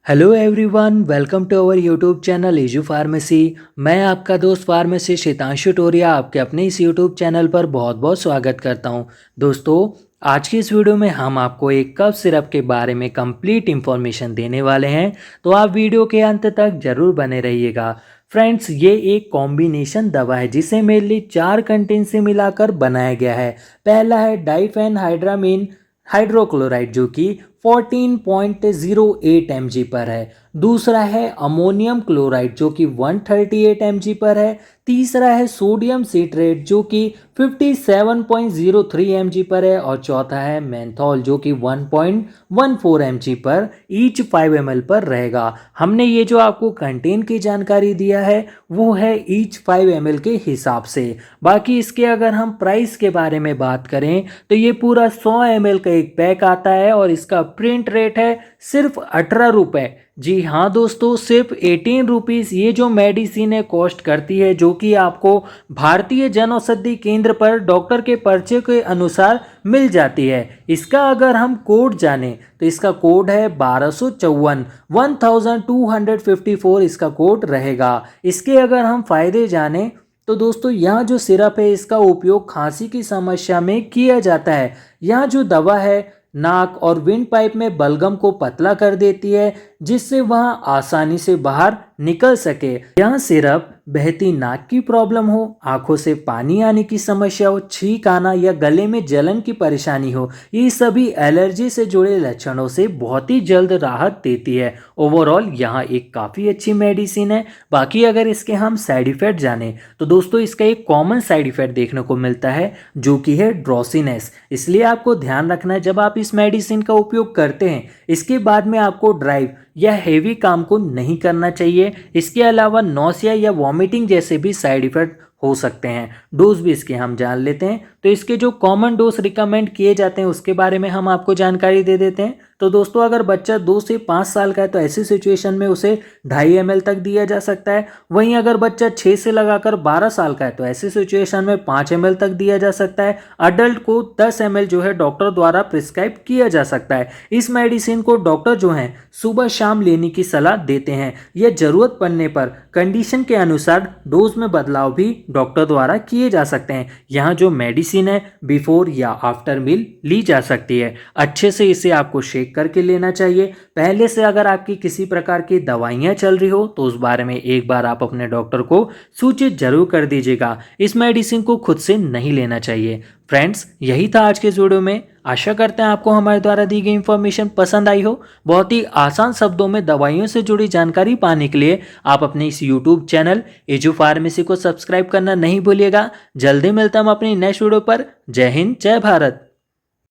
Hello everyone, welcome to our YouTube channel Edu Pharmacy. मैं आपका दोस्त फार्मेसी शीतांशु टोरिया आपके अपने इस यूट्यूब चैनल पर बहुत बहुत स्वागत करता हूं। दोस्तों, आज की इस वीडियो में हम आपको एक कफ सिरप के बारे में कंप्लीट इन्फॉर्मेशन देने वाले हैं, तो आप वीडियो के अंत तक जरूर बने रहिएगा। फ्रेंड्स, ये एक कॉम्बिनेशन दवा है जिसे मेनली 4 कंटेंट से मिलाकर बनाया गया है। पहला है डाइफेनहाइड्रामीन हाइड्रोक्लोराइड जो कि 14.08 mg पर है। दूसरा है अमोनियम क्लोराइड जो कि 138 mg पर है। तीसरा है सोडियम सिट्रेट जो कि 57.03 mg पर है। और चौथा है मेंथॉल जो कि 1.14 mg पर ईच 5 ml पर रहेगा। हमने ये जो आपको कंटेंट की जानकारी दिया है वो है ईच 5 ml के हिसाब से। बाकी इसके अगर हम प्राइस के बारे में बात करें तो ये पूरा 100 ml का एक पैक आता है और इसका प्रिंट रेट है सिर्फ 18 रुपये। जी हाँ दोस्तों, सिर्फ 18 रुपीज़ ये जो मेडिसिन है कॉस्ट करती है, जो कि आपको भारतीय जन औषधि केंद्र पर डॉक्टर के पर्चे के अनुसार मिल जाती है। इसका अगर हम कोड जाने तो इसका कोड है 1254 1254 इसका कोड रहेगा। इसके अगर हम फायदे जाने तो दोस्तों, यह जो सिरप है इसका उपयोग खांसी की समस्या में किया जाता है। यह जो दवा है नाक और विंड पाइप में बलगम को पतला कर देती है जिससे वह आसानी से बाहर निकल सके। यह सिरप बहती नाक की प्रॉब्लम हो, आंखों से पानी आने की समस्या हो, छींक आना या गले में जलन की परेशानी हो, ये सभी एलर्जी से जुड़े लक्षणों से बहुत ही जल्द राहत देती है। ओवरऑल यहाँ एक काफ़ी अच्छी मेडिसिन है। बाकी अगर इसके हम साइड इफेक्ट जाने तो दोस्तों, इसका एक कॉमन साइड इफेक्ट देखने को मिलता है जो कि है ड्रॉसीनेस। इसलिए आपको ध्यान रखना है जब आप इस मेडिसिन का उपयोग करते हैं, इसके बाद में आपको ड्राइव या हेवी काम को नहीं करना चाहिए। इसके अलावा नौसिया या वॉमिटिंग जैसे भी साइड इफेक्ट हो सकते हैं। डोज भी इसके हम जान लेते हैं, तो इसके जो कॉमन डोज रिकमेंड किए जाते हैं उसके बारे में हम आपको जानकारी दे देते हैं। तो दोस्तों, अगर बच्चा 2 से 5 साल का है तो ऐसी सिचुएशन में उसे 2.5 ml तक दिया जा सकता है। वहीं अगर बच्चा 6 से लगाकर 12 साल का है तो ऐसी सिचुएशन में 5 ml तक दिया जा सकता है। अडल्ट को 10 ml जो है डॉक्टर द्वारा प्रिस्क्राइब किया जा सकता है। इस मेडिसिन को डॉक्टर जो हैं सुबह शाम लेने की सलाह देते हैं। यह जरूरत पड़ने पर कंडीशन के अनुसार डोज में बदलाव भी डॉक्टर द्वारा किए जा सकते हैं। यहाँ जो मेडिसिन है बिफोर या आफ्टर मील ली जा सकती है। अच्छे से इसे आपको शेक करके लेना चाहिए। पहले से अगर आपकी किसी प्रकार की दवाइयाँ चल रही हो तो उस बारे में एक बार आप अपने डॉक्टर को सूचित जरूर कर दीजिएगा। इस मेडिसिन को खुद से नहीं लेना चाहिए। फ्रेंड्स, यही था आज के इस वीडियो में। आशा करते हैं आपको हमारे द्वारा दी गई इन्फॉर्मेशन पसंद आई हो। बहुत ही आसान शब्दों में दवाइयों से जुड़ी जानकारी पाने के लिए आप अपने इस यूट्यूब चैनल एजू फार्मेसी को सब्सक्राइब करना नहीं भूलिएगा। जल्दी मिलता हम अपनी नेक्स्ट वीडियो पर। जय हिंद, जय भारत।